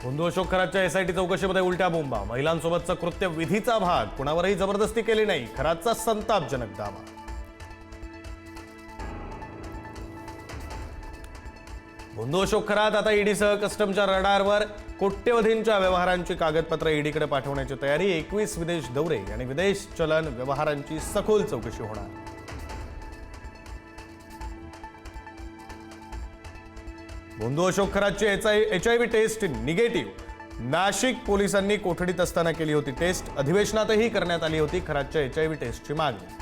बंधू अशोक खरातच्या एसआयटी चौकशीमध्ये उलट्या बोंबा, महिलांसोबतचं कृत्य विधीचा भाग, कुणावरही जबरदस्ती केली नाही, खरातचा संतापजनक दावा. बंधू अशोक खरात आता ईडीसह कस्टमच्या रडारवर. कोट्यवधींच्या व्यवहारांची कागदपत्र ईडीकडे पाठवण्याची तयारी. 21 विदेश दौरे आणि विदेश चलन व्यवहारांची सखोल चौकशी होणार. बंधू अशोक खरातची HIV टेस्ट निगेटिव्ह. नाशिक पोलिसांनी कोठडीत असताना केली होती टेस्ट. अधिवेशनातही करण्यात आली होती खरातच्या HIV टेस्टची मागणी.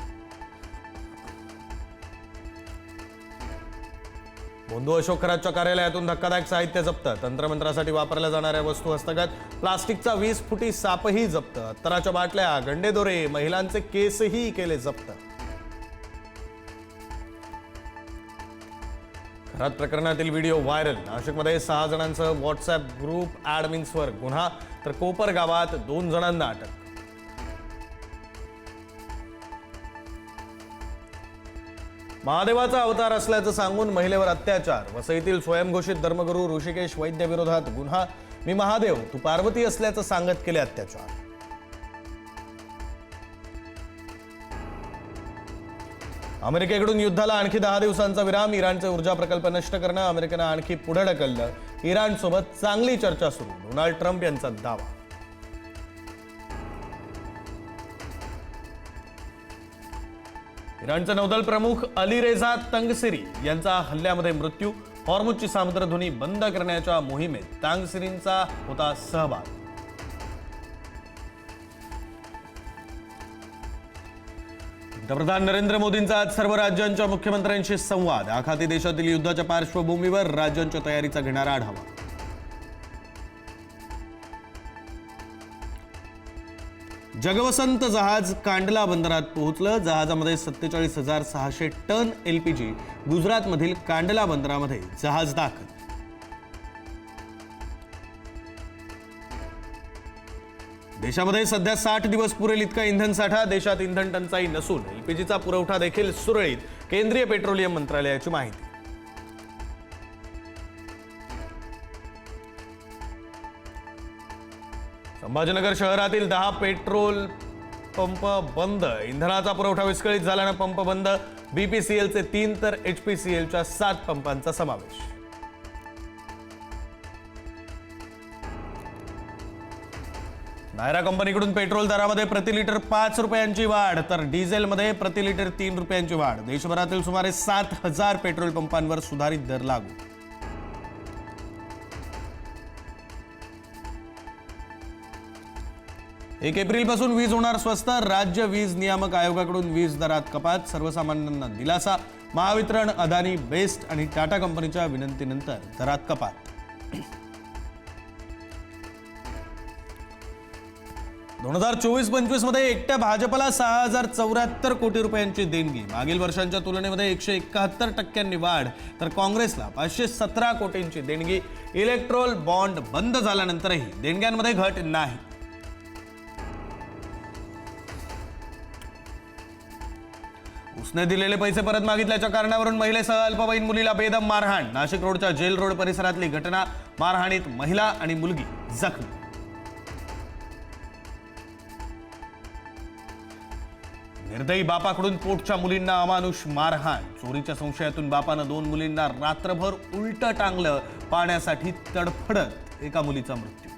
बंधू अशोक खरातच्या कार्यालयातून धक्कादायक साहित्य जप्त. तंत्रमंत्रासाठी वापरल्या जाणाऱ्या वस्तू हस्तगत. प्लास्टिकचा 20 फुटी सापही जप्त. अत्तराच्या बाटल्या, गंडेदोरे, महिलांचे केसही केले जप्त. खरात प्रकरणातील व्हिडिओ व्हायरल. नाशिकमध्ये 6 जणांसह व्हॉट्सअप ग्रुप ॲडमिन्सवर गुन्हा, तर कोपर गावात 2 जणांना अटक. महादेवाचा अवतार असल्याचं सांगून महिलेवर अत्याचार. वसईतील स्वयंघोषित धर्मगुरू ऋषिकेश वैद्य विरोधात गुन्हा. मी महादेव, तू पार्वती असल्याचं सांगत केले अत्याचार. अमेरिकेकडून युद्धाला आणखी 10 दिवसांचा विराम. इराणचे ऊर्जा प्रकल्प नष्ट करणं अमेरिकेनं आणखी पुढे ढकललं. इराणसोबत चांगली चर्चा सुरू, डोनाल्ड ट्रम्प यांचा दावा. इराणचे नौदल प्रमुख अलीरेझा तंगसिरी यांचा हल्ल्यामध्ये मृत्यू. हॉर्मुझची सामुद्रधुनी बंद करण्याच्या मोहिमेत तंगसिरींचा होता सहभाग. पंतप्रधान नरेंद्र मोदींचा आज सर्व राज्यांच्या मुख्यमंत्र्यांशी संवाद. आखाती देशातील युद्धाच्या पार्श्वभूमीवर राज्यांच्या तयारीचा घेणारा आढावा. जगवसंत जहाज कांडला बंदरात पोहोचलं. जहाजामध्ये 47,600 टन LPG. गुजरातमधील कांडला बंदरामध्ये जहाज दाखल. देशामध्ये सध्या 60 दिवस पुरेल इतका इंधन साठा. देशात इंधन टंचाई नसून LPGचा पुरवठा देखील सुरळीत. केंद्रीय पेट्रोलियम मंत्रालयाची माहिती. संभाजीनगर शहरातील 10 पेट्रोल पंप बंद. इंधनाचा पुरवठा विस्कळीत झाल्यानं पंप बंद. BPCLचे 3 तर HPCLच्या 7 पंपांचा समावेश. नायरा कंपनीकडून पेट्रोल दरामध्ये प्रति लिटर 5 रुपयांची वाढ, तर डिझेलमध्ये प्रति लिटर 3 रुपयांची वाढ. देशभरातील सुमारे 7,000 पेट्रोल पंपांवर सुधारित दर लागू. 1 एप्रिलपासून वीज होणार स्वस्त. राज्य वीज नियामक आयोगाकडून वीज दरात कपात. सर्वसामान्यांना दिलासा. महावितरण, अदानी, बेस्ट आणि टाटा कंपनीच्या विनंतीनंतर दरात कपात. 2024-25 मध्ये एकट्या भाजपला 6,074 कोटी रुपयांची देणगी. मागील वर्षांच्या तुलनेमध्ये 171% वाढ, तर काँग्रेसला 517 कोटींची देणगी. इलेक्ट्रोल बॉन्ड बंद झाल्यानंतरही देणग्यांमध्ये घट नाही. उसने दिलेले पैसे परत मागितल्याच्या कारणावरून महिलेसह अल्पवयीन मुलीला बेदम मारहाण. नाशिक रोडच्या जेल रोड परिसरातली घटना. मारहाणीत महिला आणि मुलगी जखमी. निर्दयी बापाकडून पोटच्या मुलींना अमानुष मारहाण. चोरीच्या संशयातून बापानं 2 मुलींना रात्रभर उलटं टांगलं. पाण्यासाठी तडफडत एका मुलीचा मृत्यू.